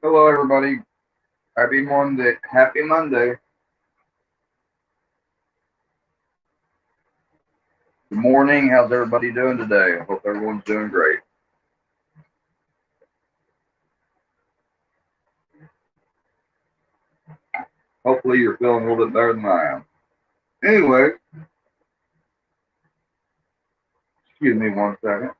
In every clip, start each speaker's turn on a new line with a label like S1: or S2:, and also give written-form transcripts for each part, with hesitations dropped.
S1: Hello, everybody. Happy Monday. Happy Monday. Good morning. How's everybody doing today? I hope everyone's doing great. Hopefully, you're feeling a little bit better than I am. Anyway, excuse me one second.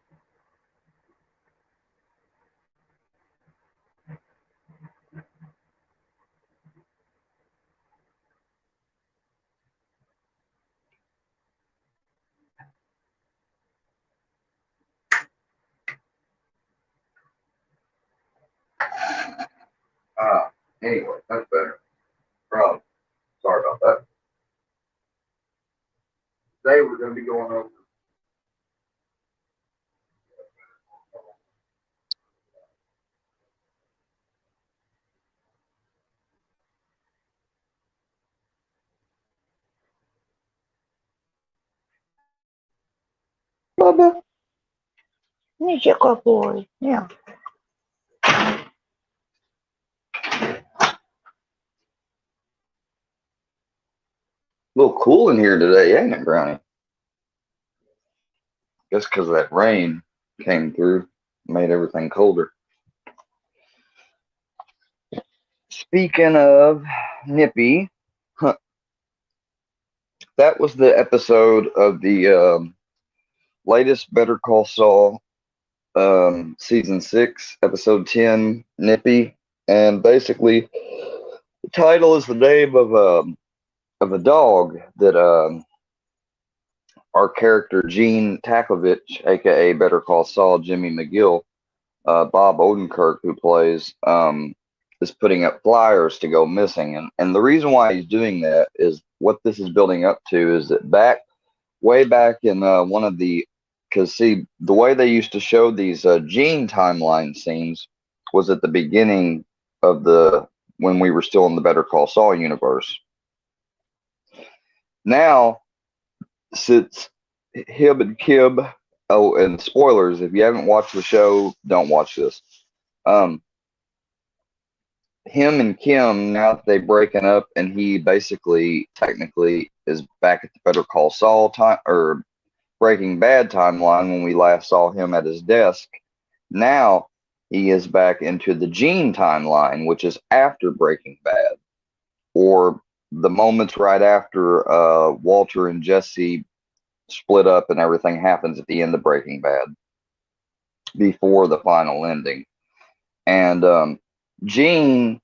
S1: Ah, anyway, that's better. Problem. Sorry about that. Today, we're going to be going over.
S2: Bubba, meet your good boy. Yeah.
S1: A little cool in here today, ain't it, Brownie? Just because that rain came through, made everything colder. Speaking of nippy, that was the episode of the latest Better Call Saul, season 6, episode 10, Nippy, and basically the title is the name of a dog that our character Gene Takovich, aka Better Call Saul Jimmy McGill, Bob Odenkirk, who plays, is putting up flyers to go missing, and the reason why he's doing that is what this is building up to is that way back in one of the, because see, the way they used to show these Gene timeline scenes was at the beginning of the, when we were still in the Better Call Saul universe. Now, since Hib and Kib, oh, and spoilers, if you haven't watched the show, don't watch this. Um, him and Kim, now that they've broken up, and he basically, technically, is back at the Better Call Saul time, or Breaking Bad timeline when we last saw him at his desk. Now he is back into the Gene timeline, which is after Breaking Bad, or the moments right after Walter and Jesse split up and everything happens at the end of Breaking Bad, before the final ending. And Gene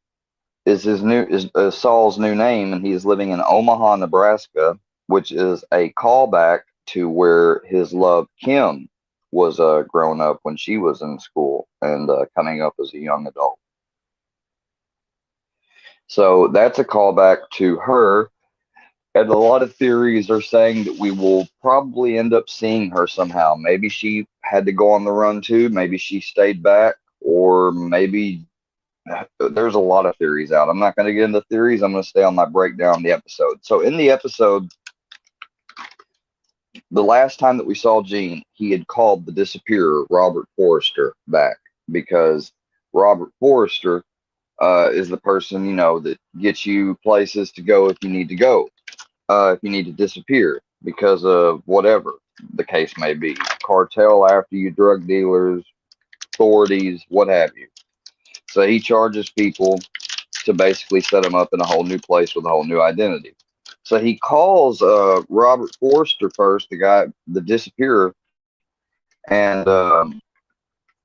S1: is his new is Saul's new name, and he is living in Omaha, Nebraska, which is a callback to where his love Kim was growing up when she was in school and coming up as a young adult. So that's a callback to her. And a lot of theories are saying that we will probably end up seeing her somehow. Maybe she had to go on the run too. Maybe she stayed back, or maybe there's a lot of theories out. I'm not going to get into theories. I'm going to stay on my breakdown of the episode. So in the episode, the last time that we saw Gene, he had called the disappearer, Robert Forrester, back because Robert Forrester is the person, you know, that gets you places to go if you need to go, if you need to disappear because of whatever the case may be. Cartel after you, drug dealers, authorities, what have you. So he charges people to basically set them up in a whole new place with a whole new identity. So he calls Robert Forster first, the guy, the disappearer, and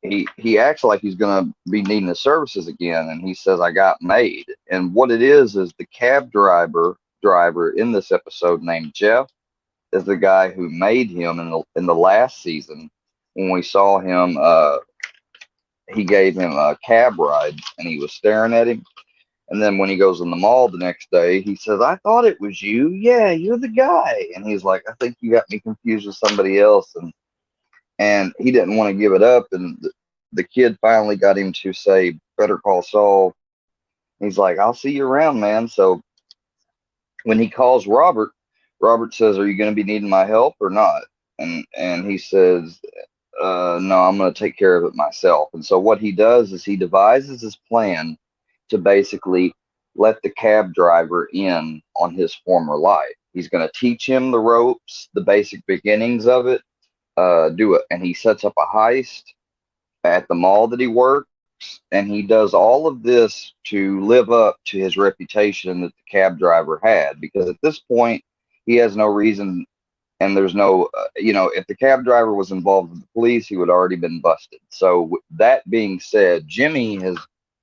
S1: he acts like he's gonna be needing his services again, and he says, "I got made." And what it is the cab driver in this episode named Jeff is the guy who made him in the last season when we saw him. He gave him a cab ride, and he was staring at him. And then when he goes in the mall the next day, he says, "I thought it was you. Yeah, you're the guy." And he's like, "I think you got me confused with somebody else." And he didn't want to give it up. And the kid finally got him to say, "Better call Saul." He's like, "I'll see you around, man." So when he calls Robert, Robert says, "Are you going to be needing my help or not?" And he says, "No, I'm going to take care of it myself." And so what he does is he devises his plan to basically let the cab driver in on his former life. He's going to teach him the ropes, the basic beginnings of it, do it. And he sets up a heist at the mall that he works, and he does all of this to live up to his reputation that the cab driver had. Because at this point, he has no reason, and there's no, if the cab driver was involved with the police, he would already been busted. So that being said, Jimmy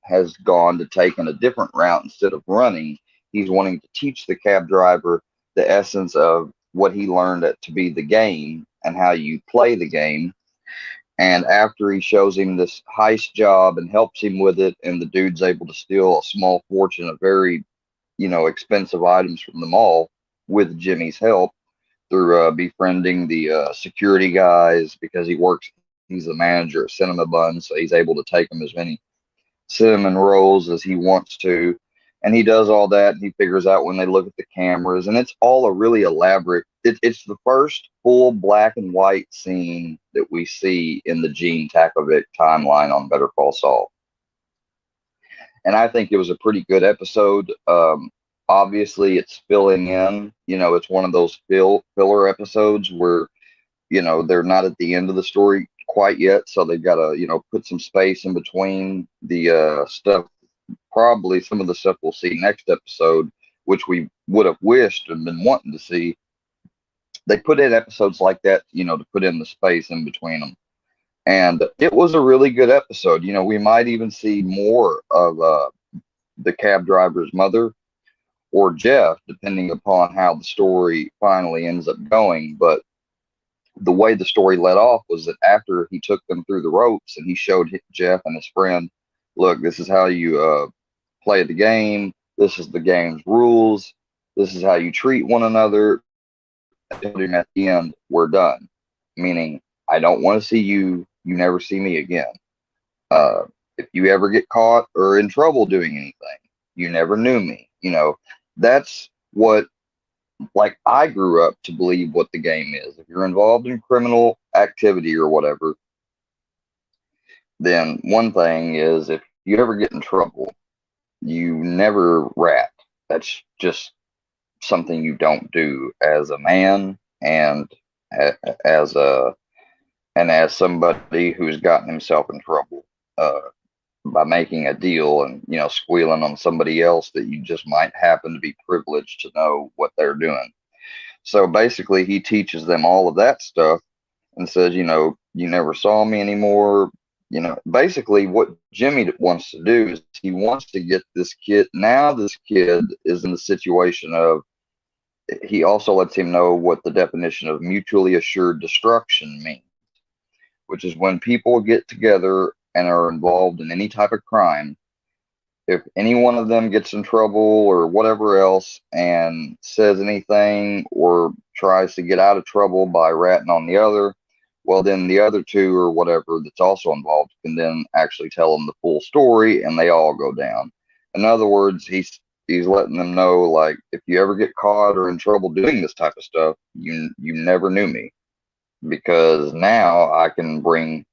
S1: has gone to taking a different route. Instead of running, he's wanting to teach the cab driver the essence of what he learned to be the game and how you play the game. And after he shows him this heist job and helps him with it, and the dude's able to steal a small fortune of very, expensive items from the mall with Jimmy's help through befriending the security guys, because he's the manager at Cinema Bun, so he's able to take them as many cinnamon rolls as he wants to. And he does all that, and he figures out when they look at the cameras, and it's all a really elaborate. It's the first full black and white scene that we see in the Gene Takovic timeline on Better Call Saul. And I think it was a pretty good episode. Obviously, it's filling in. It's one of those filler episodes where, they're not at the end of the story quite yet, so they've got to, put some space in between the stuff. Probably some of the stuff we'll see next episode, which we would have wished and been wanting to see. They put in episodes like that, to put in the space in between them. And it was a really good episode. We might even see more of the cab driver's mother or Jeff, depending upon how the story finally ends up going. But the way the story led off was that after he took them through the ropes and he showed Jeff and his friend, look, this is how you play the game. This is the game's rules. This is how you treat one another. And at the end, we're done. Meaning, I don't want to see you. You never see me again. If you ever get caught or in trouble doing anything, you never knew me. That's what, like, I grew up to believe what the game is. If you're involved in criminal activity or whatever, then one thing is, if you ever get in trouble, you never rat. That's just something you don't do as a man, and as somebody who's gotten himself in trouble by making a deal and squealing on somebody else that you just might happen to be privileged to know what they're doing. So basically, he teaches them all of that stuff and says, you never saw me anymore. Basically what Jimmy wants to do is he wants to get this kid. Now this kid is in the situation of, he also lets him know what the definition of mutually assured destruction means, which is when people get together and are involved in any type of crime. If any one of them gets in trouble or whatever else and says anything or tries to get out of trouble by ratting on the other, well, then the other two or whatever that's also involved can then actually tell them the full story, and they all go down. In other words, he's letting them know, like, if you ever get caught or in trouble doing this type of stuff, you never knew me, because now I can bring,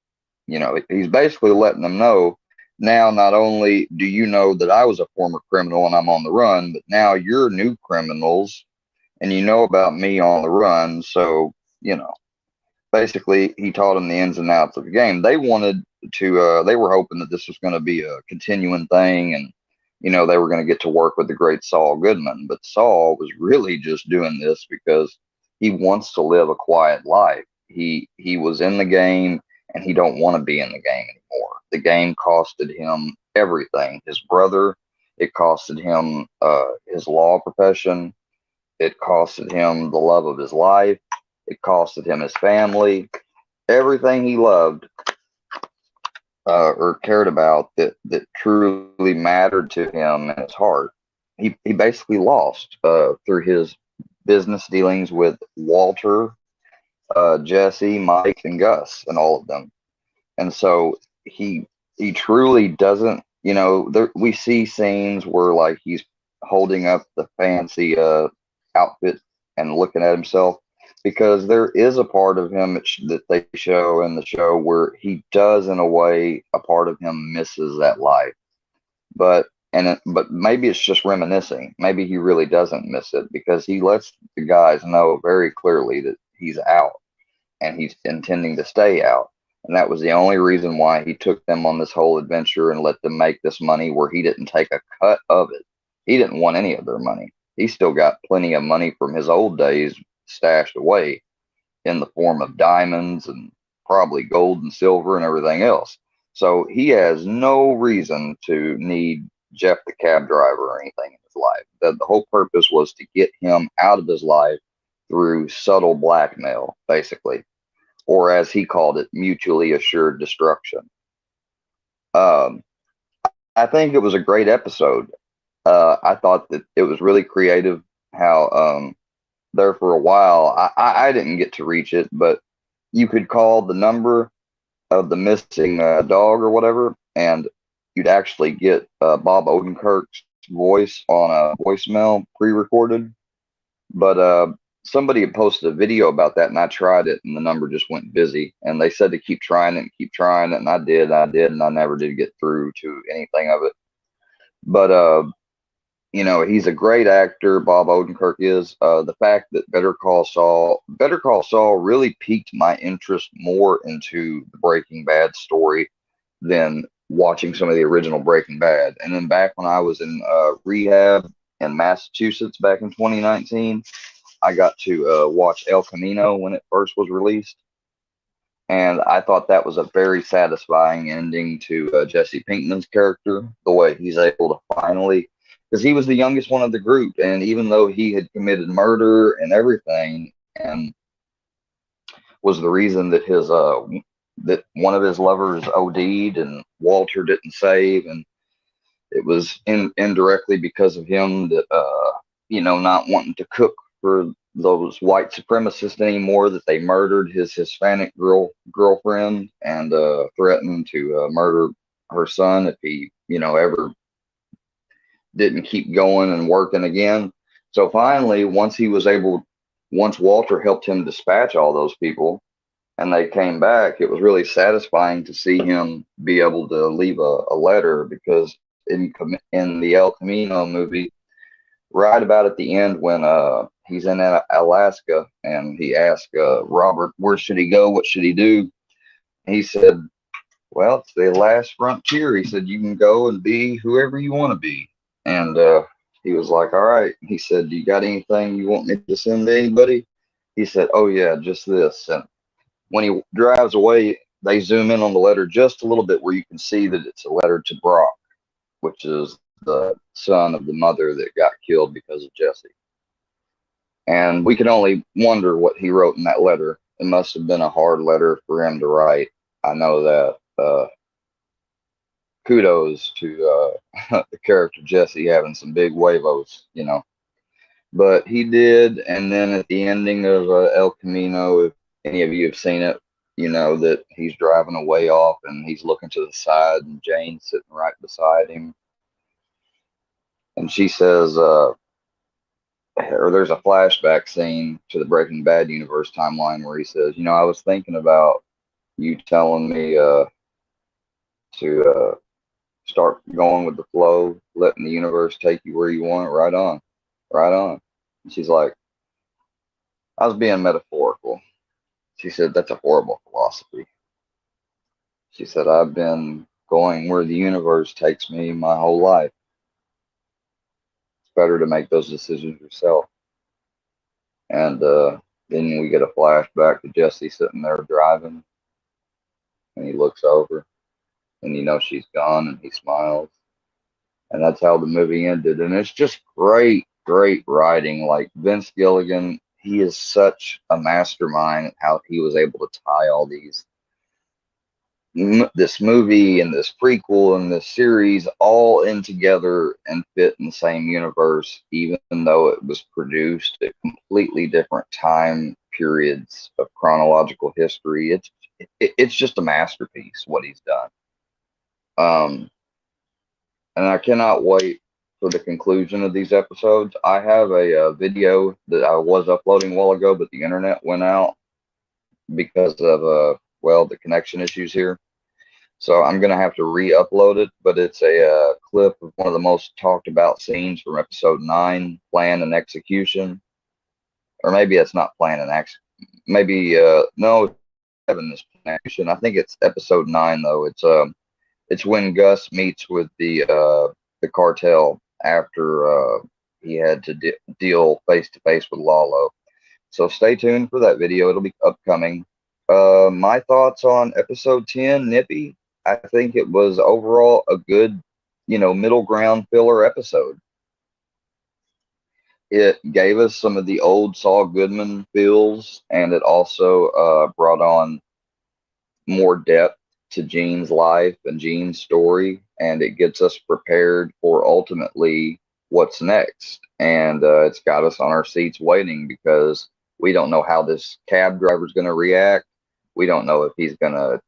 S1: he's basically letting them know, now not only do you know that I was a former criminal and I'm on the run, but now you're new criminals and you know about me on the run. So, basically he taught them the ins and outs of the game. They wanted to, they were hoping that this was going to be a continuing thing, and they were going to get to work with the great Saul Goodman. But Saul was really just doing this because he wants to live a quiet life. He was in the game, and he don't want to be in the game anymore. The game costed him everything. His brother, it costed him his law profession. It costed him the love of his life. It costed him his family. Everything he loved or cared about that truly mattered to him in his heart, he basically lost through his business dealings with Walter, Jesse, Mike, and Gus, and all of them. And so he truly doesn't, we see scenes where, like, he's holding up the fancy outfit and looking at himself, because there is a part of him that they show in the show where he does, in a way, a part of him misses that life. But But maybe it's just reminiscing. Maybe he really doesn't miss it because he lets the guys know very clearly that he's out and he's intending to stay out. And that was the only reason why he took them on this whole adventure and let them make this money where he didn't take a cut of it. He didn't want any of their money. He still got plenty of money from his old days stashed away in the form of diamonds and probably gold and silver and everything else. So he has no reason to need Jeff the cab driver or anything in his life. The whole purpose was to get him out of his life through subtle blackmail, basically, or as he called it, mutually assured destruction. Um, I think it was a great episode. I thought that it was really creative how there for a while, I didn't get to reach it, but you could call the number of the missing dog or whatever, and you'd actually get Bob Odenkirk's voice on a voicemail pre-recorded. But somebody had posted a video about that, and I tried it, and the number just went busy. And they said to keep trying it and keep trying it, and I did, and I never did get through to anything of it. But you know, he's a great actor. Bob Odenkirk is. The fact that Better Call Saul really piqued my interest more into the Breaking Bad story than watching some of the original Breaking Bad. And then back when I was in rehab in Massachusetts back in 2019, I got to watch El Camino when it first was released. And I thought that was a very satisfying ending to Jesse Pinkman's character, the way he's able to finally, because he was the youngest one of the group, and even though he had committed murder and everything, and was the reason that his that one of his lovers OD'd and Walter didn't save, and it was indirectly because of him that you know, not wanting to cook for those white supremacists anymore, that they murdered his Hispanic girlfriend and threatened to murder her son if he, you know, ever didn't keep going and working again. So finally, once Walter helped him dispatch all those people and they came back, it was really satisfying to see him be able to leave a letter, because in the El Camino movie, right about at the end when he's in Alaska and he asked Robert, where should he go? What should he do? He said, well, it's the last frontier. He said, you can go and be whoever you want to be. And he was like, all right. He said, do you got anything you want me to send to anybody? He said, oh, yeah, just this. And when he drives away, they zoom in on the letter just a little bit where you can see that it's a letter to Brock, which is the son of the mother that got killed because of Jesse. And we can only wonder what he wrote in that letter. It must have been a hard letter for him to write. I know that. Kudos to the character Jesse having some big huevos, you know. But he did. And then at the ending of El Camino, if any of you have seen it, you know that he's driving away off and he's looking to the side and Jane's sitting right beside him. And she says, or there's a flashback scene to the Breaking Bad universe timeline where he says, you know, I was thinking about you telling me to start going with the flow, letting the universe take you where you want it. Right on, right on. And she's like, I was being metaphorical. She said, that's a horrible philosophy. She said, I've been going where the universe takes me my whole life. It's better to make those decisions yourself. And then we get a flashback to Jesse sitting there driving, and he looks over, and you know she's gone, and he smiles. And that's how the movie ended. And it's just great, great writing. Like Vince Gilligan, he is such a mastermind how he was able to tie all this movie and this prequel and this series all in together and fit in the same universe, even though it was produced at completely different time periods of chronological history. It's just a masterpiece what he's done. And I cannot wait for the conclusion of these episodes. I have a video that I was uploading a while ago, but the internet went out because of well, the connection issues here. So I'm gonna have to re-upload it, but it's a clip of one of the most talked about scenes from episode 9, Plan and Execution. Or maybe it's not Plan and Action. Maybe no, 7 is Plan and Execution. I think it's episode 9 though. It's when Gus meets with the cartel after he had to deal face to face with Lalo. So stay tuned for that video. It'll be upcoming. My thoughts on episode 10, Nippy. I think it was overall a good, middle ground filler episode. It gave us some of the old Saul Goodman feels, and it also brought on more depth to Gene's life and Gene's story, and it gets us prepared for ultimately what's next. And it's got us on our seats waiting because we don't know how this cab driver's going to react. We don't know if he's going to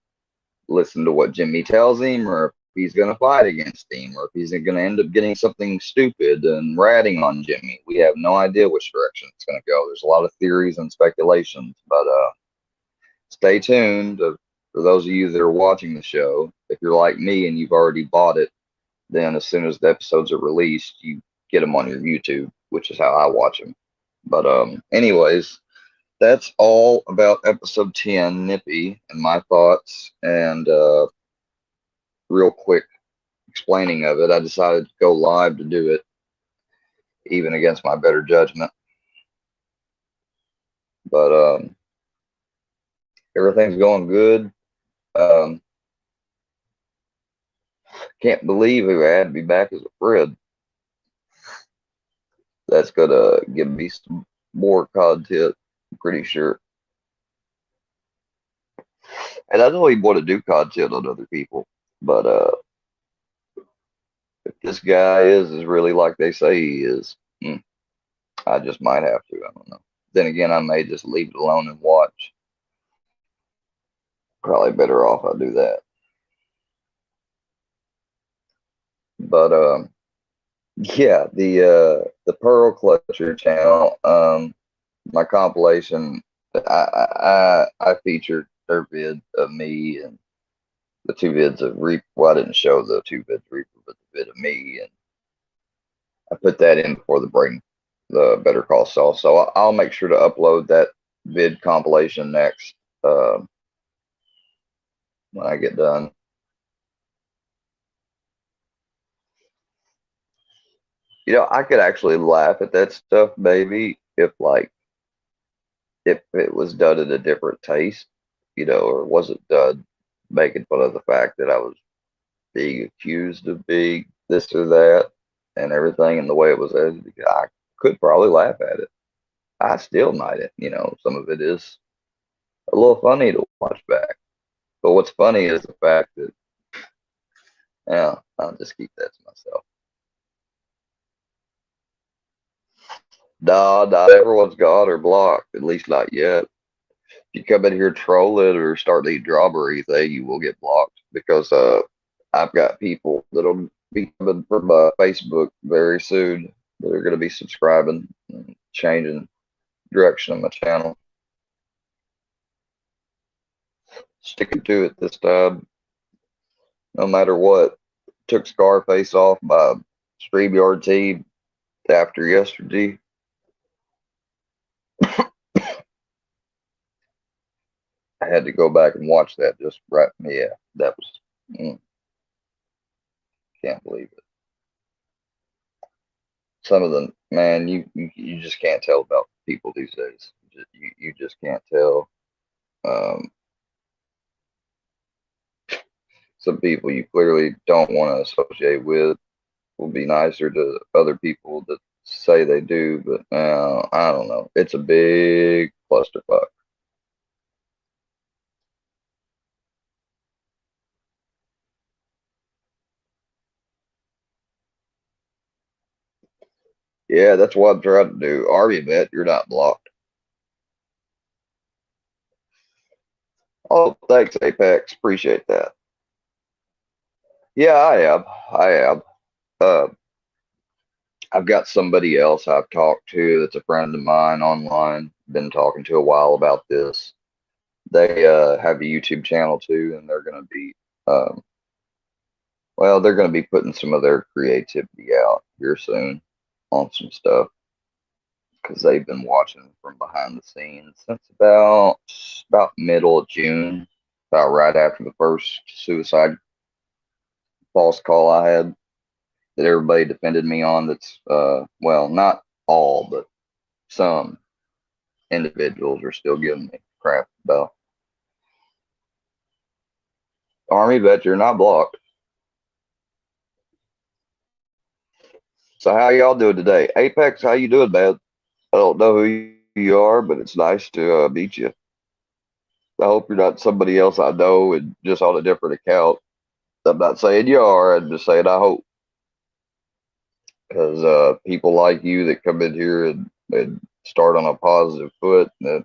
S1: listen to what Jimmy tells him, or if he's going to fight against him, or if he's going to end up getting something stupid and ratting on Jimmy. We have no idea which direction it's going to go. There's a lot of theories and speculations, but stay tuned. For those of you that are watching the show, if you're like me and you've already bought it, then as soon as the episodes are released, you get them on your YouTube, which is how I watch them. But anyways, that's all about episode 10, Nippy, and my thoughts and real quick explaining of it. I decided to go live to do it, even against my better judgment. But everything's going good. Can't believe we had to be back as a Fred. That's gonna give me some more content, I'm pretty sure. And I know he want to do content on other people, but if this guy is really like they say he is, I just might have to. I don't know. Then again, I may just leave it alone and watch. Probably better off I do that. But yeah, the Pearl Clutcher channel, my compilation, I featured their vid of me and the 2 vids of Reaper. Well, I didn't show the 2 vids of Reaper, but the vid of me, and I put that in before the Better Call Saul. So I'll make sure to upload that vid compilation next when I get done. I could actually laugh at that stuff, maybe, if it was done in a different taste, or wasn't done making fun of the fact that I was being accused of being this or that and everything, and the way it was edited. I could probably laugh at it. I still might it. Some of it is a little funny to watch back. But what's funny is the fact that, yeah, I'll just keep that to myself. Nah, not everyone's gone or blocked, at least not yet. If you come in here trolling or start to drama or anything, you will get blocked because I've got people that'll be coming from Facebook very soon that are going to be subscribing and changing direction of my channel. Sticking to it this time, no matter what. Took Scarface off by StreamYard team after yesterday. I had to go back and watch that just right. Yeah, that was, can't believe it. Some of them, man, you just can't tell about people these days. You just can't tell. Some people you clearly don't want to associate with will be nicer to other people that say they do, but I don't know. It's a big clusterfuck. Yeah, that's what I'm trying to do. Army vet, you're not blocked. Oh, thanks, Apex. Appreciate that. Yeah, I am. I am. Uh, I've got somebody else I've talked to that's a friend of mine online. Been talking to a while about this. They have a YouTube channel too, and they're going to be Um, well, they're going to be putting some of their creativity out here soon on some stuff because they've been watching from behind the scenes since about middle of June, about right after the first suicide false call I had that everybody defended me on. That's well, not all, but some individuals are still giving me crap about. Army vet, you're not blocked. So how y'all doing today? Apex, how you doing, man? I don't know who you are, but it's nice to meet you. I hope you're not somebody else I know and just on a different account. I'm not saying you are. I'm just saying I hope, because people like you that come in here and start on a positive foot, that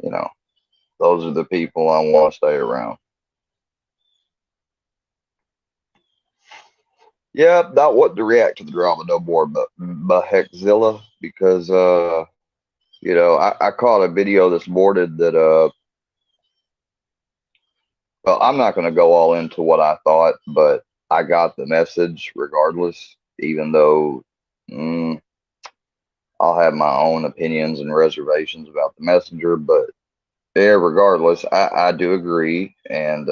S1: you know, those are the people I want to stay around. Yeah, not wanting to react to the drama no more, but Heckzilla, because I caught a video this morning that well, I'm not going to go all into what I thought, but I got the message regardless, even though I'll have my own opinions and reservations about the messenger. But yeah, regardless, I do agree, and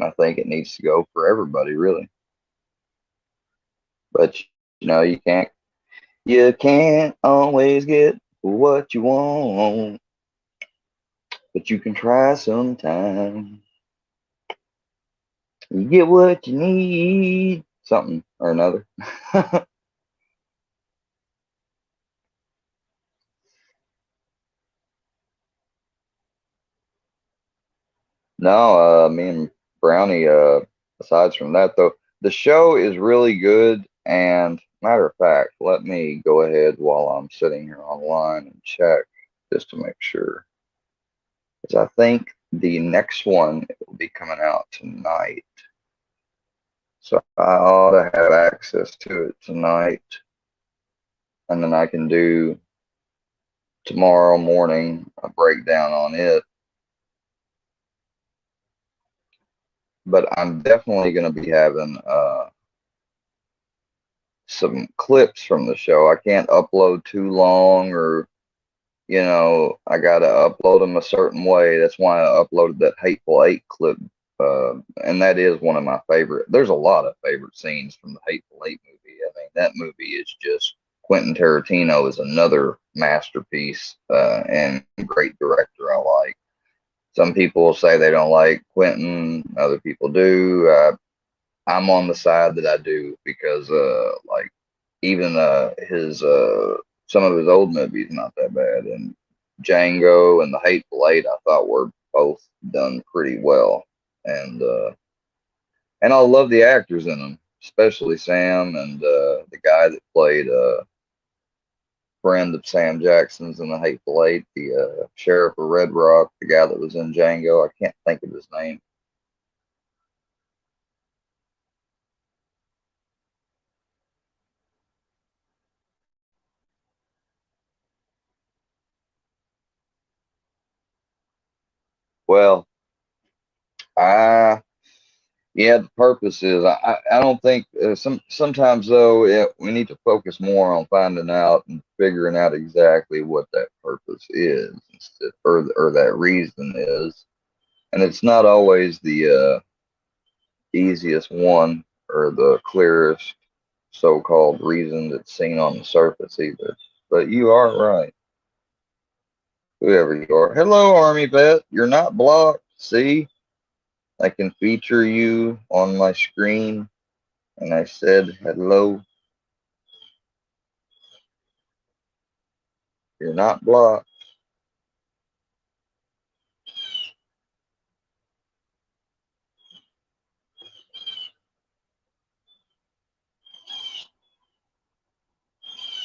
S1: I think it needs to go for everybody, really. But you can't always get what you want, but you can try sometime. You get what you need, something or another. No, me and Brownie, aside from that though, the show is really good. And matter of fact, let me go ahead while I'm sitting here online and check just to make sure. Because I think the next one will be coming out tonight. So I ought to have access to it tonight. And then I can do tomorrow morning a breakdown on it. But I'm definitely going to be having some clips from the show. I can't upload too long, or I gotta upload them a certain way. That's why I uploaded that Hateful Eight clip, and that is one of my favorite. There's a lot of favorite scenes from the Hateful Eight movie. I mean, that movie is just Quentin Tarantino is another masterpiece, and great director. I like. Some people say they don't like Quentin, other people do. I'm on the side that I do because, like, even his some of his old movies not that bad, and Django and The Hateful Eight I thought were both done pretty well, and I love the actors in them, especially Sam and the guy that played friend of Sam Jackson's in The Hateful Eight, the sheriff of Red Rock, the guy that was in Django. I can't think of his name. Well, I yeah, the purpose is I don't think sometimes though we need to focus more on finding out and figuring out exactly what that purpose is instead, or that reason is, and it's not always the easiest one or the clearest so-called reason that's seen on the surface either. But you are right, whoever you are. Hello, Army Vet. You're not blocked. See, I can feature you on my screen. And I said, hello, you're not blocked.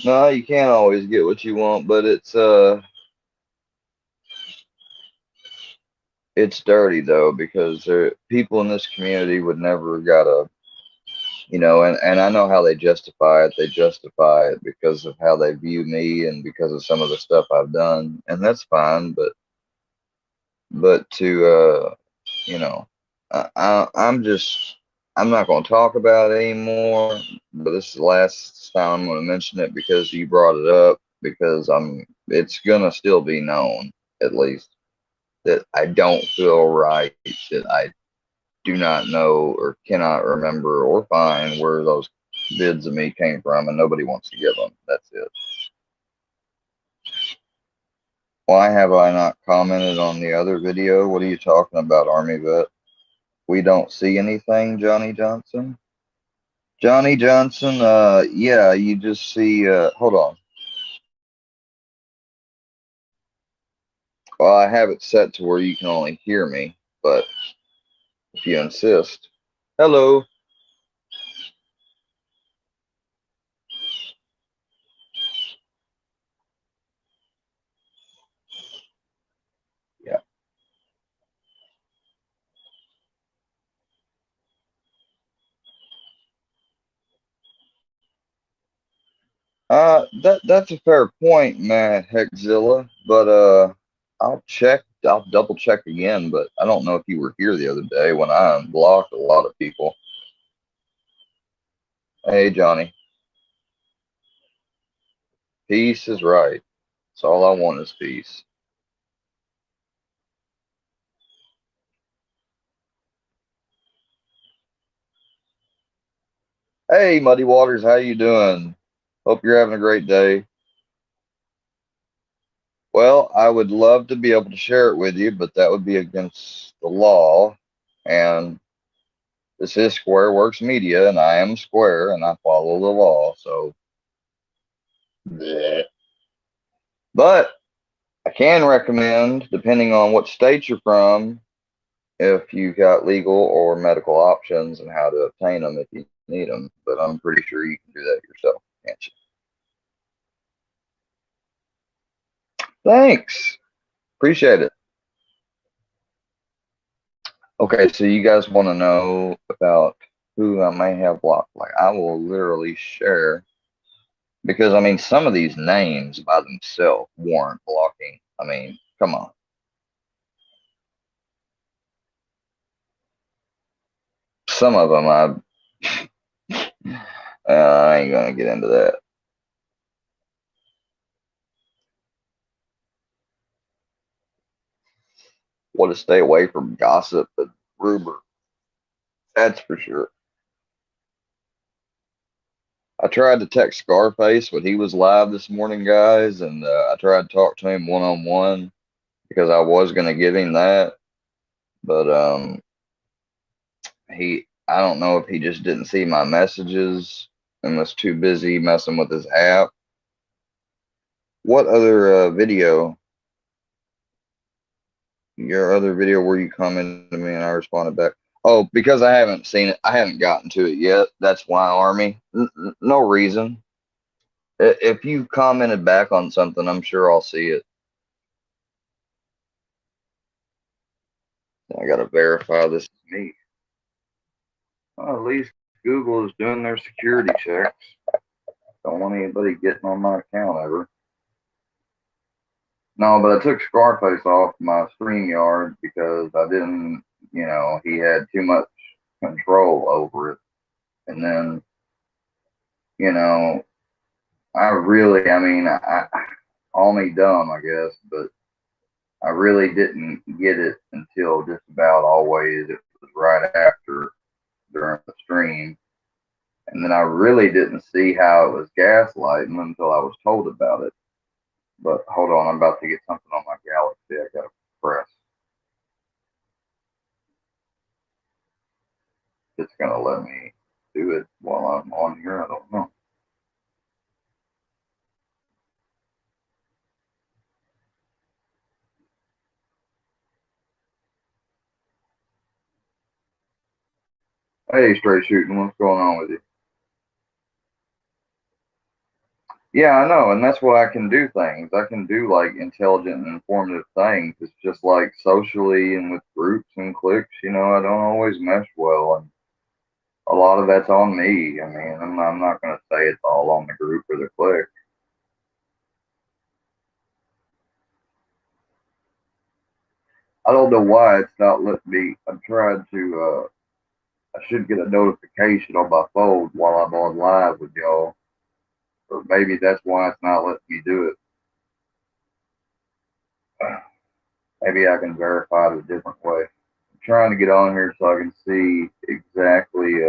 S1: No, you can't always get what you want, but it's dirty though, because people in this community would never got a, and I know how they justify it. They justify it because of how they view me and because of some of the stuff I've done, and that's fine. But to you know I'm not going to talk about it anymore, but this is the last time I'm going to mention it because you brought it up, because it's going to still be known, at least, that I don't feel right, that I do not know or cannot remember or find where those vids of me came from, and nobody wants to give them. That's it. Why have I not commented on the other video? What are you talking about, Army Vet? We don't see anything, Johnny Johnson? Johnny Johnson, yeah, you just see, hold on. Well, I have it set to where you can only hear me, but if you insist. Hello. Yeah. That's a fair point, Matt Hexzilla, but, I'll double check again, but I don't know if you were here the other day when I unblocked a lot of people. Hey, Johnny. Peace is right. That's all I want is peace. Hey, Muddy Waters, how you doing? Hope you're having a great day. Well, I would love to be able to share it with you, but that would be against the law. And this is Square Works Media, and I am Square, and I follow the law. So, bleh. But I can recommend, depending on what state you're from, if you've got legal or medical options and how to obtain them if you need them. But I'm pretty sure you can do that yourself, can't you? Thanks. Appreciate it. Okay, so you guys want to know about who I may have blocked? Like, I will literally share, because I mean, some of these names by themselves warrant blocking. I mean, come on. Some of them I ain't gonna get into that. Want to stay away from gossip and rumor. That's for sure. I tried to text Scarface when he was live this morning, guys, and I tried to talk to him one on one because I was gonna give him that, but I don't know if he just didn't see my messages and was too busy messing with his app. What other video? Your other video where you commented to me and I responded back. Oh, because I haven't seen it. I haven't gotten to it yet. That's why, Army. No reason. If you commented back on something, I'm sure I'll see it. I gotta verify this is me. Well, at least Google is doing their security checks. Don't want anybody getting on my account ever. No, but I took Scarface off my StreamYard because I didn't, he had too much control over it. And then, you know, I mean, I call me dumb, I guess, but I really didn't get it until just about always. It was right after during the stream. And then I really didn't see how it was gaslighting until I was told about it. But hold on, I'm about to get something on my Galaxy. I gotta press. It's gonna let me do it while I'm on here. I don't know. Hey, straight shooting, what's going on with you? Yeah, I know, and that's why I can do things. I can do like intelligent and informative things. It's just like socially and with groups and cliques, I don't always mesh well, and a lot of that's on me. I mean, I'm not going to say it's all on the group or the clique.
S3: I don't know why it's not letting me. I'm trying to. I should get a notification on my phone while I'm on live with y'all, or maybe that's why it's not letting me do it. Maybe I can verify it a different way. I'm trying to get on here so I can see exactly.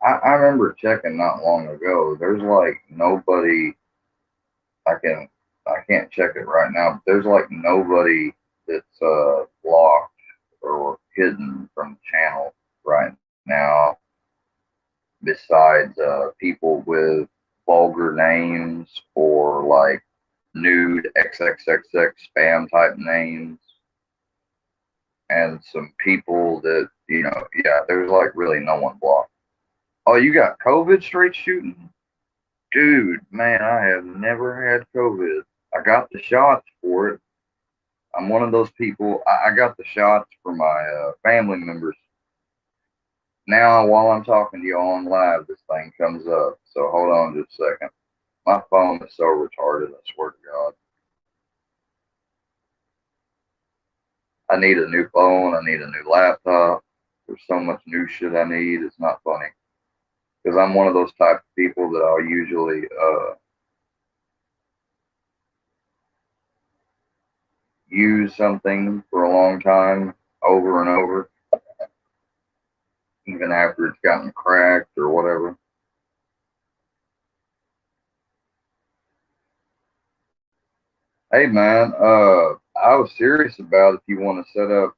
S3: I remember checking not long ago. There's like nobody. I can I can't check it right now, but there's like nobody that's blocked or hidden from the channel right now besides people with vulgar names or like nude XXXX spam type names and some people that, yeah, there's like really no one blocked. Oh, you got COVID straight shooting? Dude, man, I have never had COVID. I got the shots for it. I'm one of those people. I got the shots for my family members. Now, while I'm talking to you on live, this thing comes up. So hold on just a second. My phone is so retarded, I swear to God. I need a new phone. I need a new laptop. There's so much new shit I need. It's not funny. Because I'm one of those type of people that I'll usually use something for a long time over and over, even after it's gotten cracked or whatever. Hey man, I was serious about if you want to set up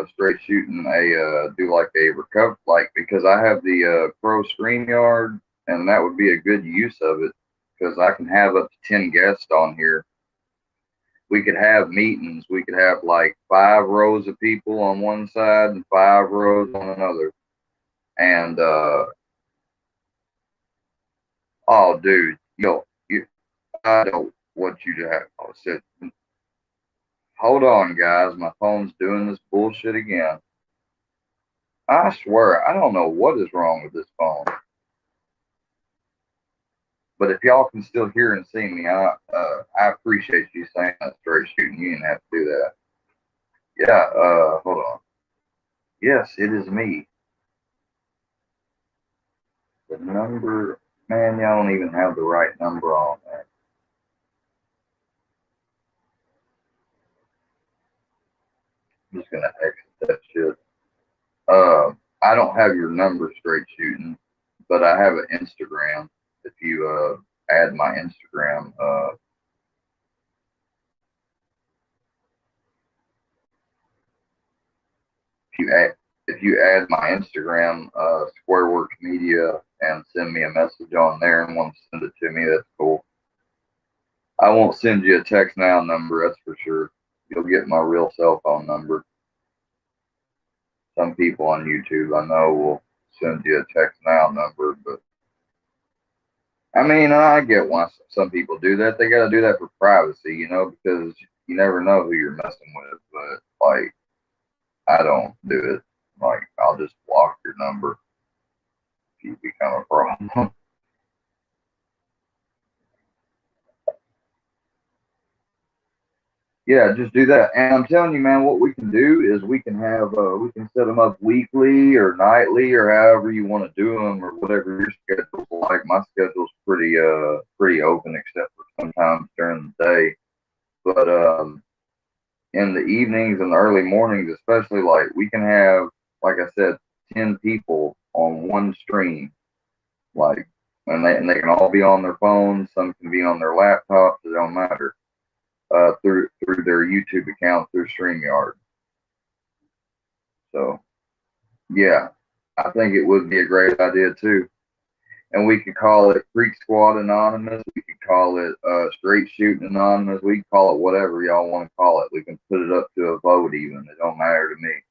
S3: straight shooting do like a recover like because I have the Pro StreamYard and that would be a good use of it because I can have up to 10 guests on here. We could have meetings. We could have like 5 rows of people on one side and 5 rows on another. And oh, dude, I don't want you to have. I said, hold on, guys, my phone's doing this bullshit again. I swear, I don't know what is wrong with this phone. But if y'all can still hear and see me, I appreciate you saying that straight shooting. You didn't have to do that. Yeah, hold on. Yes, it is me. The number, man, y'all don't even have the right number on there. I'm just gonna exit that shit. I don't have your number straight shooting, but I have an Instagram. If you add my Instagram, if you add my Instagram, Squareworks Media, and send me a message on there and want to send it to me, that's cool. I won't send you a text now number, that's for sure. You'll get my real cell phone number. Some people on YouTube I know will send you a text now number, but I mean, I get why some people do that. They got to do that for privacy, because you never know who you're messing with. But like, I don't do it. Like, I'll just block your number if you become a problem. Yeah, just do that. And I'm telling you, man, what we can do is we can set them up weekly or nightly or however you want to do them or whatever your schedule's like. My schedule's pretty open except for sometimes during the day. But in the evenings and the early mornings, especially, like we can have, like I said, 10 people on one stream, like, and they can all be on their phones. Some can be on their laptops. It don't matter. Through their YouTube account through StreamYard. So yeah, I think it would be a great idea too. And we could call it Freak Squad Anonymous. We could call it Straight Shooting Anonymous. We could call it whatever y'all want to call it. We can put it up to a vote even. It don't matter to me.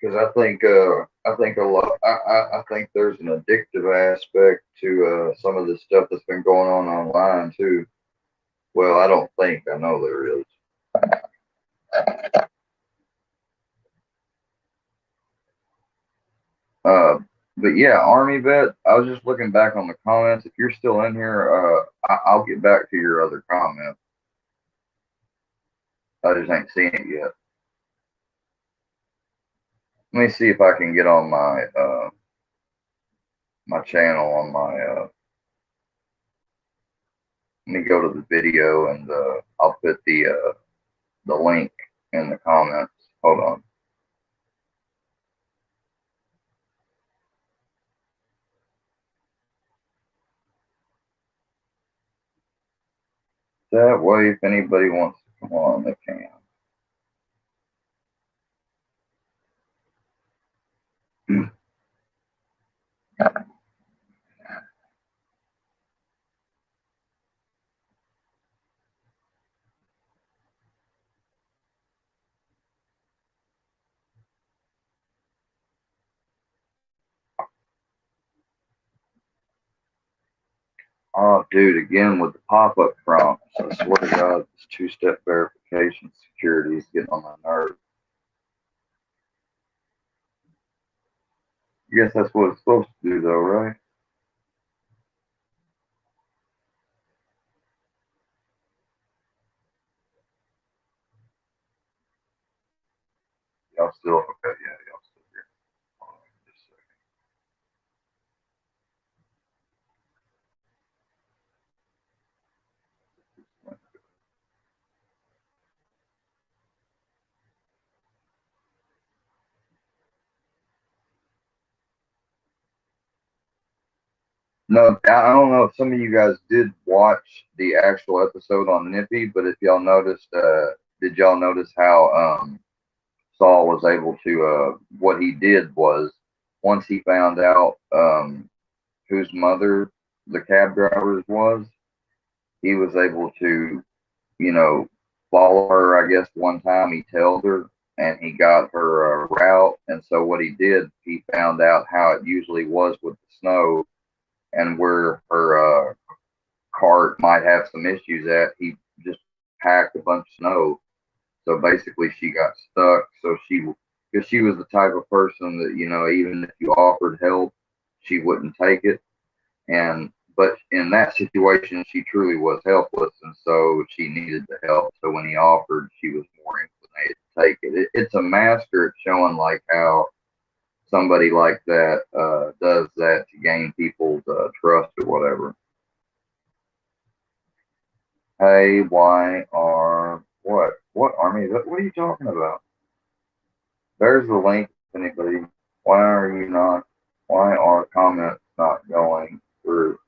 S3: Because I think a lot. I think there's an addictive aspect to some of the stuff that's been going on online too. Well, I don't think. I know there is. But yeah, Army Vet, I was just looking back on the comments. If you're still in here, I'll get back to your other comments. I just ain't seen it yet. Let me see if I can get on my channel on my let me go to the video and I'll put the link in the comments. Hold on. That way, if anybody wants to come on, they can. Oh, dude, again with the pop-up prompts. I swear to God, this two-step verification security is getting on my nerves. I guess that's what it's supposed to do, though, right? Y'all still okay? Yeah, y'all still here. Hold on just a second. No, I don't know if some of you guys did watch the actual episode on Nippy, but if y'all noticed, did y'all notice how Saul was able to? What he did was once he found out whose mother the cab driver's was, he was able to, you know, follow her. I guess one time he tailed her and he got her route. And so what he did, he found out how it usually was with the snow and where her cart might have some issues at. He just packed a bunch of snow. So basically, she got stuck. So because she was the type of person that, you know, even if you offered help, she wouldn't take it. But in that situation, she truly was helpless, and so she needed the help. So when he offered, she was more inclined to take it's a master at showing like how somebody like that does that to gain people's trust or whatever. Hey, why are what? What army? What are you talking about? There's the link. If anybody, why are you not? Why are comments not going through?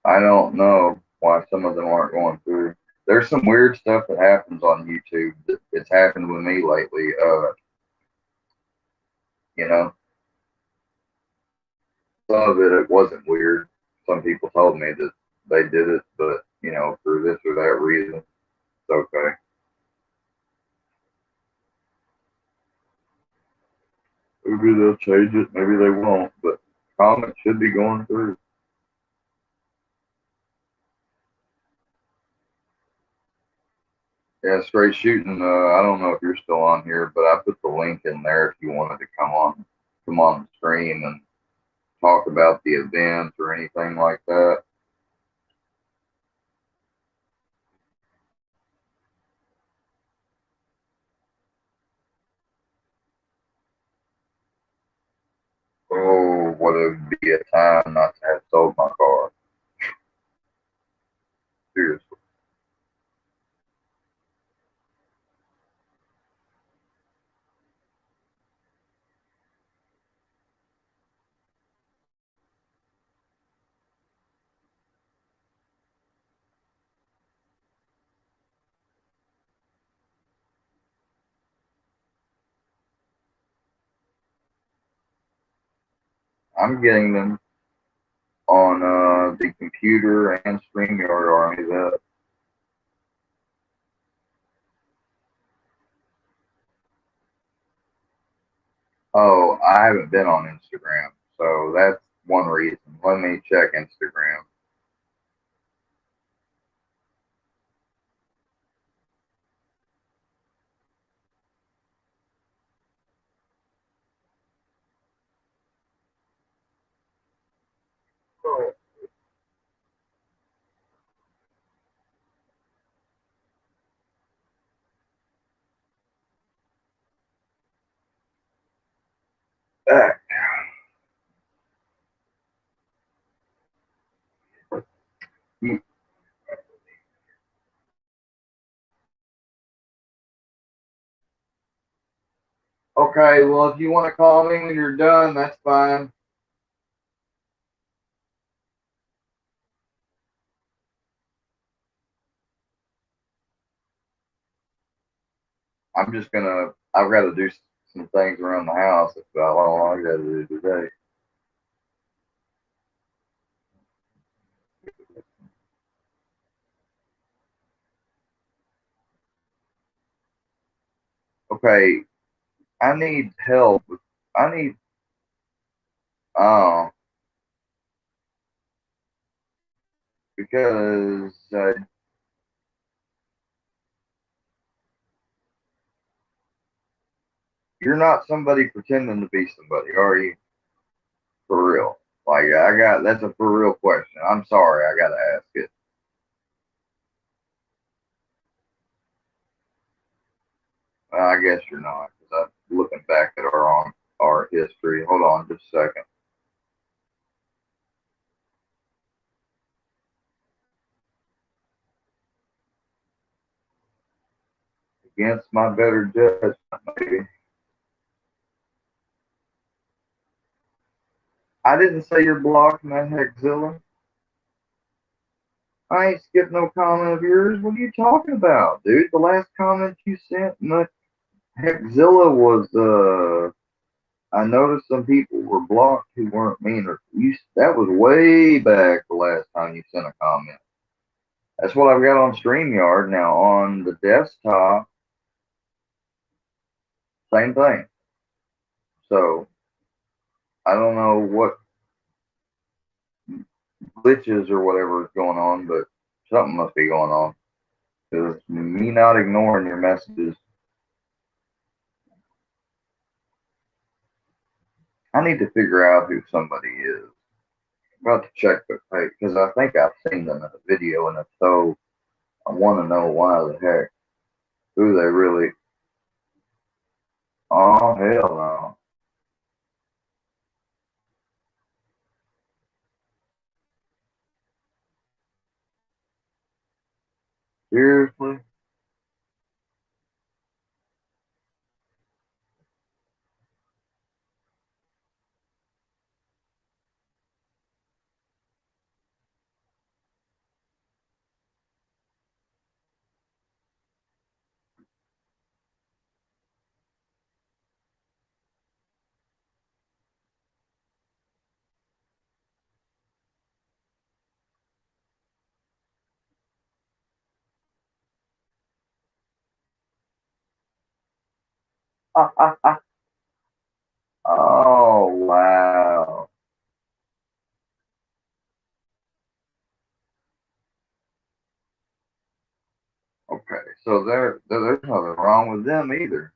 S3: I don't know why some of them aren't going through. There's some weird stuff that happens on YouTube. It's happened with me lately. You know, some of it wasn't weird. Some people told me that they did it, but you know, for this or that reason, it's okay. Maybe they'll change it, maybe they won't, but comments should be going through. Yeah, straight shooting. I don't know if you're still on here, but I put the link in there if you wanted to come on the screen and talk about the event or anything like that. Oh, what it would be a time not to have sold my car. Seriously. I'm getting them on the computer and StreamYard Army that. Oh, I haven't been on Instagram, so that's one reason. Let me check Instagram. You, okay, well, if you want to call me when you're done, that's fine. I've got to do some things around the house. That's about all I got to do today. Okay, I need help. I need, uh, because you're not somebody pretending to be somebody, are you? For real. Like, that's a for real question. I'm sorry, I got to ask it. I guess you're not, because I'm looking back at our history. Hold on just a second. Against my better judgment, maybe. I didn't say you're blocking that Hexzilla. I ain't skipped no comment of yours. What are you talking about, dude? The last comment you sent in the Hexzilla was, I noticed some people were blocked who weren't mean. That was way back the last time you sent a comment. That's what I've got on StreamYard. Now on the desktop, same thing. So I don't know what glitches or whatever is going on, but something must be going on. Because me not ignoring your messages, I need to figure out who somebody is. I'm about to check the page because I think I've seen them in a video, and if so, I want to know why the heck, who they really. Oh hell no! Seriously? Oh wow. Okay, so there's nothing wrong with them either.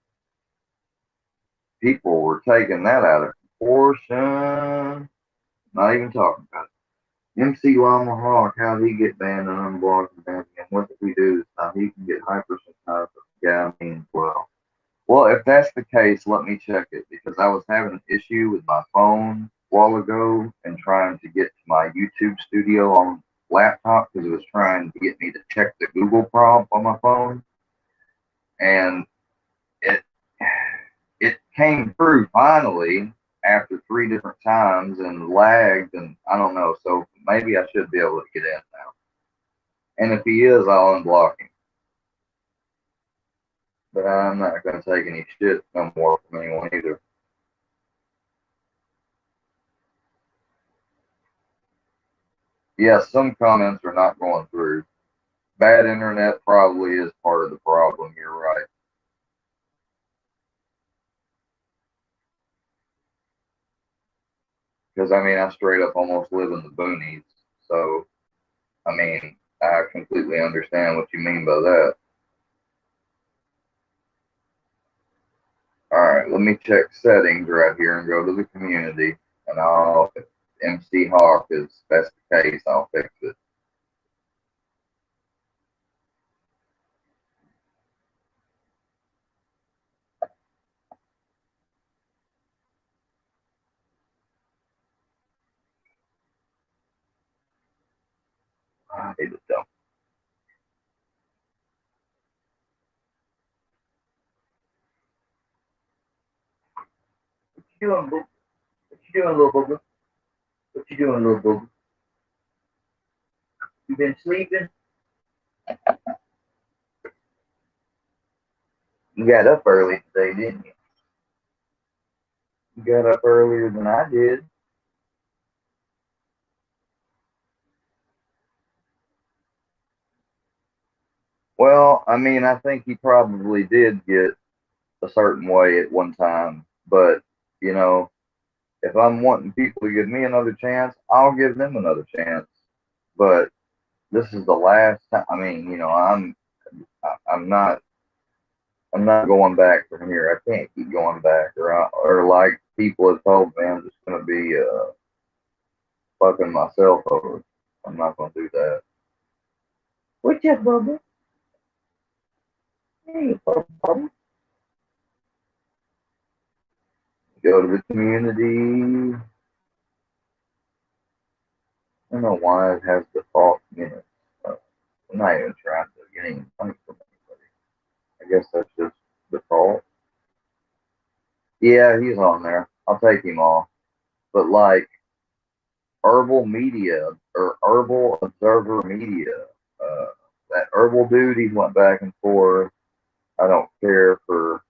S3: People were taking that out of proportion. Not even talking about it. MC Llama Hawk, how'd he get banned and unblocked and banned again? What did we do this time? He can get hypersensitized. Yeah, I mean, well, if that's the case, let me check it because I was having an issue with my phone a while ago and trying to get to my YouTube studio on laptop because it was trying to get me to check the Google prompt on my phone, and it it came through finally after 3 different times and lagged, and I don't know. So maybe I should be able to get in now. And if he is, I'll unblock him. But I'm not going to take any shit no more from anyone either. Yeah, some comments are not going through. Bad internet probably is part of the problem. You're right. Because I mean, I straight up almost live in the boonies. So I mean, I completely understand what you mean by that. All right, let me check settings right here and go to the community, and if MC Hawk is that's the case, I'll fix it. need to tell. What you doing, boo? What you doing, little booger? What you doing, little booger? You been sleeping? You got up early today, didn't you? You got up earlier than I did. Well, I mean, I think he probably did get a certain way at one time, but you know, if I'm wanting people to give me another chance, I'll give them another chance. But this is the last time. I mean, you know, I'm not going back from here. I can't keep going back, or like people have told me, I'm just gonna be fucking myself over. I'm not gonna do that.
S2: What's up, Bubba? Hey, Bubba.
S3: Go to the community. I don't know why it has default minutes. I'm not even trying to get any money from anybody. I guess that's just default. Yeah, he's on there. I'll take him off. But like Herbal Media or Herbal Observer Media, that Herbal dude, he went back and forth. I don't care for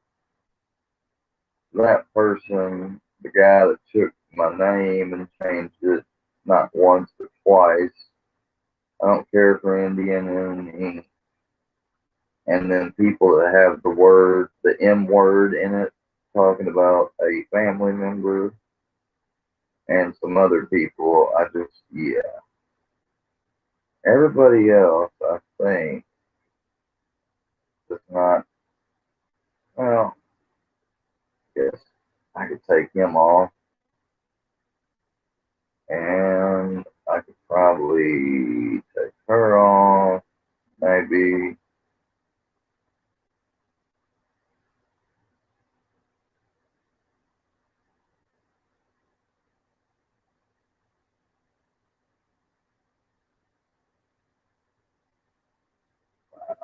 S3: that person, the guy that took my name and changed it not once but twice. I don't care for Indian and then people that have the word, the M word in it, talking about a family member and some other people. I just, yeah. Everybody else, I think, does not, well, I guess I could take him off and I could probably take her off, maybe.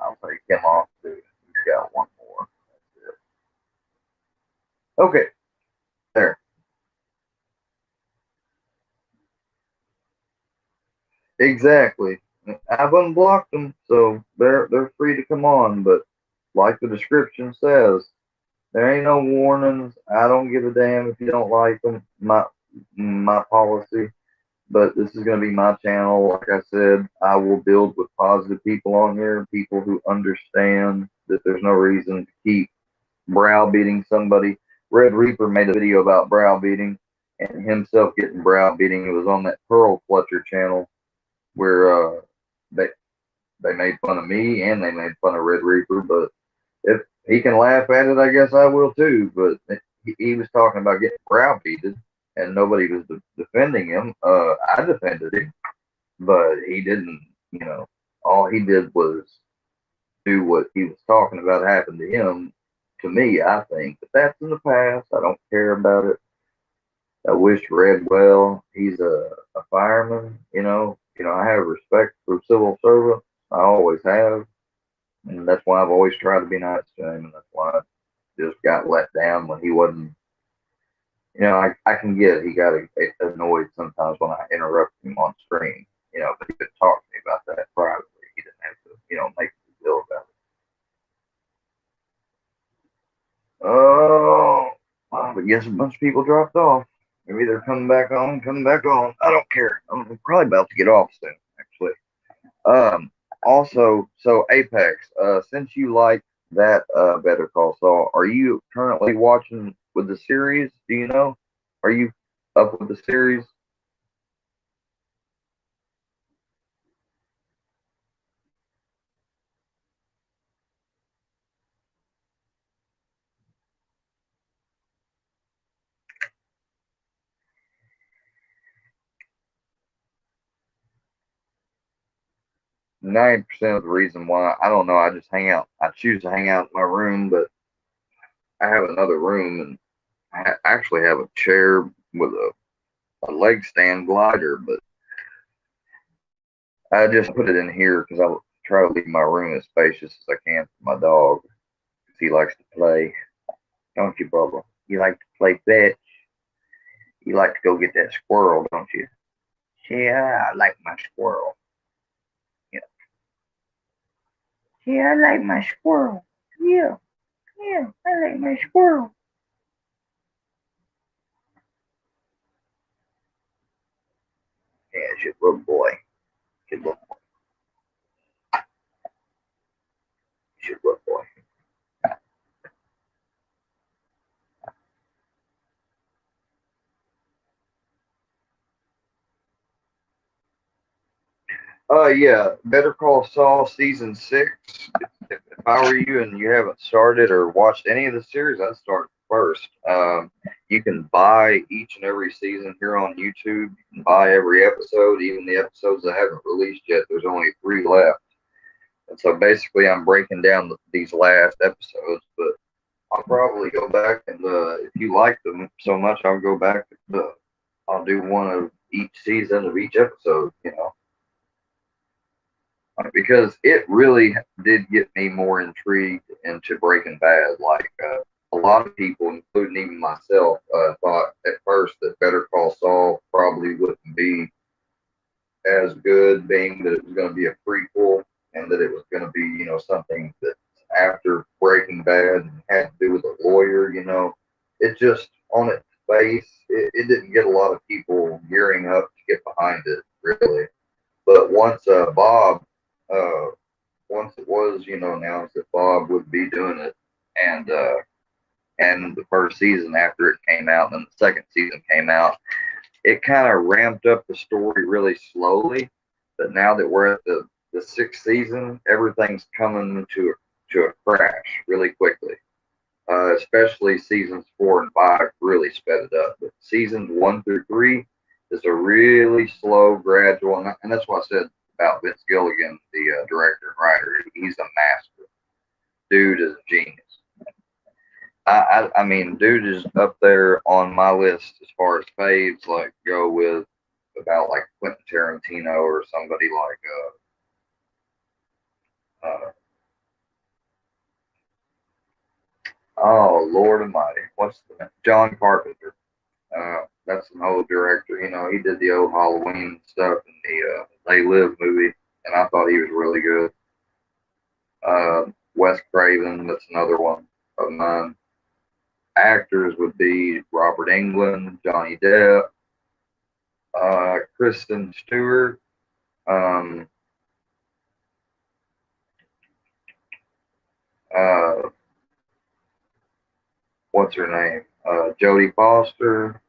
S3: I'll take him off too. He's got one more. That's it. Okay, there. Exactly. I've unblocked them, so they're free to come on. But like the description says, there ain't no warnings. I don't give a damn if you don't like them. My policy. But this is gonna be my channel. Like I said, I will build with positive people on here, people who understand that there's no reason to keep browbeating somebody. Red Reaper made a video about browbeating and himself getting browbeating. It was on that Pearl Fletcher channel where they they made fun of me and they made fun of Red Reaper. But if he can laugh at it, I guess I will too. But he was talking about getting browbeaten and nobody was defending him. I defended him, but he didn't. You know, all he did was do what he was talking about happened to him. To me, I think, but that's in the past. I don't care about it. I wish Red well. He's a fireman. I have respect for civil servants. I always have, and that's why I've always tried to be nice to him, and that's why I just got let down when he wasn't. I can get it. He got annoyed sometimes when I interrupt him on screen. But he could talk to me about that privately. He didn't have to, make a big deal about it. Oh, well, but yes, a bunch of people dropped off. Maybe they're coming back on, coming back on. I don't care. I'm probably about to get off soon, actually. Also, so Apex, since you like that Better Call Saul, are you currently watching with the series? Do you know? Are you up with the series? 90% of the reason why, I don't know, I just hang out. I choose to hang out in my room, but I have another room and I actually have a chair with a leg stand glider, but I just put it in here because I try to leave my room as spacious as I can for my dog. He likes to play. Don't you, Bubba? You like to play fetch? You like to go get that squirrel, don't you? Yeah, I like my squirrel. Yeah, yeah, I like my squirrel. Yeah, yeah, I like my squirrel. Yeah, it's your little boy. Good little boy. It's your little boy. Yeah, Better Call Saul season 6. If I were you and you haven't started or watched any of the series, I'd start first. You can buy each and every season here on YouTube. You can buy every episode, even the episodes that haven't released yet. There's only 3 left. And so basically, I'm breaking down these last episodes, but I'll probably go back and if you like them so much, I'll go back and I'll do one of each season of each episode, because it really did get me more intrigued into Breaking Bad. Like a lot of people, including even myself, thought at first that Better Call Saul probably wouldn't be as good, being that it was going to be a prequel and that it was going to be, something that's after Breaking Bad and had to do with a lawyer. It just on its face, it didn't get a lot of people gearing up to get behind it, really. But uh, once it was, announced that Bob would be doing it, and the first season after it came out, and then the second season came out, it kind of ramped up the story really slowly. But now that we're at the 6th season, everything's coming to a crash really quickly. Especially seasons 4 and 5 really sped it up. But seasons 1 through 3 is a really slow, gradual, and that's what I said about Vince Gilligan, the director and writer. He's a master. Dude is a genius. I mean, dude is up there on my list as far as faves, like go with about like Quentin Tarantino or somebody like oh Lord Almighty, what's the John Carpenter? That's an old director. He did the old Halloween stuff and the They Live movie, and I thought he was really good. Wes Craven, that's another one of mine. Actors would be Robert Englund, Johnny Depp, Kristen Stewart, um, uh, what's her name? Jodie Foster,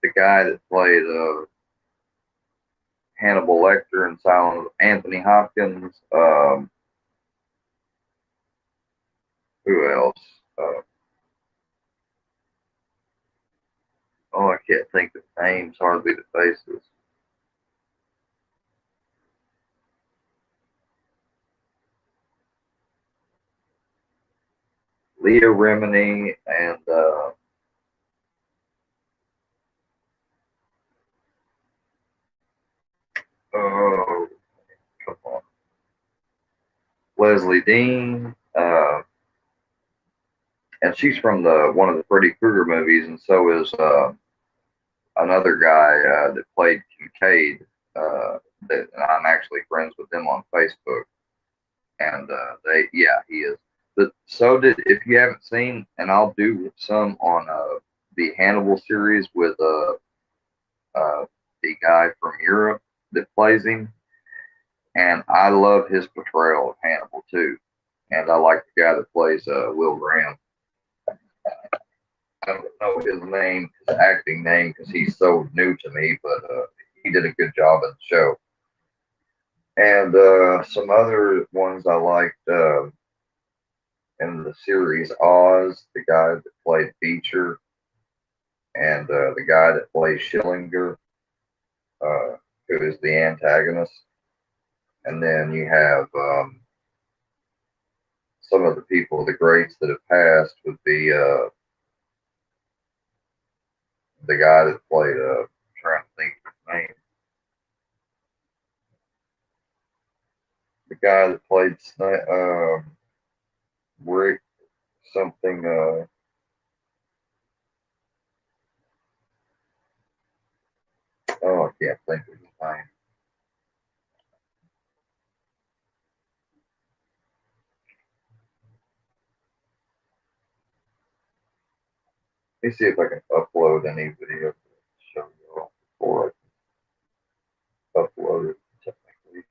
S3: the guy that played Hannibal Lecter in Silent, Anthony Hopkins. Who else? Oh, I can't think of names, hardly the faces. Leah Remini and oh, come on, Leslie Dean, and she's from the one of the Freddy Krueger movies, and so is another guy that played Kincaid. That I'm actually friends with him on Facebook, and he is. But so did, if you haven't seen, and I'll do some on the Hannibal series with the guy from Europe that plays him, and I love his portrayal of Hannibal too. And I like the guy that plays Will Graham. I don't know his name, his acting name, because he's so new to me, but he did a good job in the show. And some other ones I liked in the series: Oz, the guy that played Beecher, and the guy that plays Schillinger, who is the antagonist. And then you have some of the people, the greats that have passed would be the guy that played trying to think of his name. The guy that played Rick something oh, I can't think of his name. Let me see if I can upload any video to show you all before I upload it technically.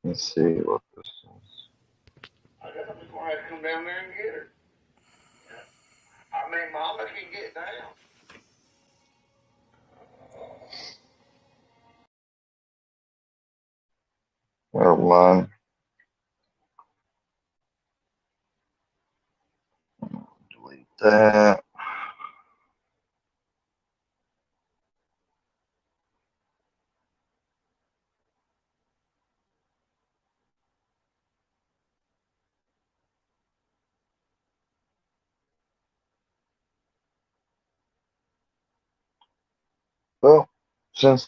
S3: Let's see what this is.
S4: I got to come down there and get her. I mean, Mama can get down.
S3: Never mind. Delete that. Well, since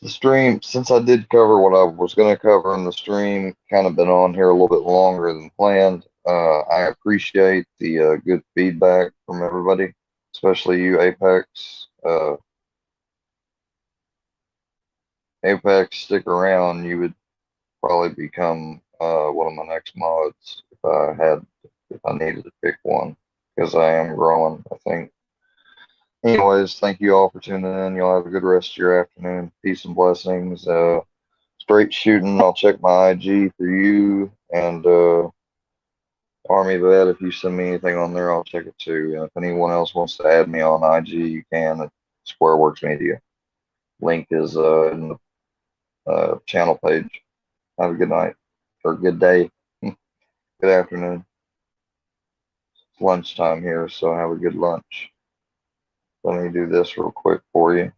S3: I did cover what I was going to cover in the stream, kind of been on here a little bit longer than planned. I appreciate the good feedback from everybody, especially you, Apex. Apex, stick around. You would probably become one of my next mods if I needed to pick one, because I am growing, I think. Anyways, thank you all for tuning in. Y'all have a good rest of your afternoon. Peace and blessings. Straight shooting. I'll check my IG for you, and Army Vet. If you send me anything on there, I'll check it too. And if anyone else wants to add me on IG, you can at SquareWorks Media. Link is in the channel page. Have a good night or good day. Good afternoon. It's lunchtime here, so have a good lunch. Let me do this real quick for you.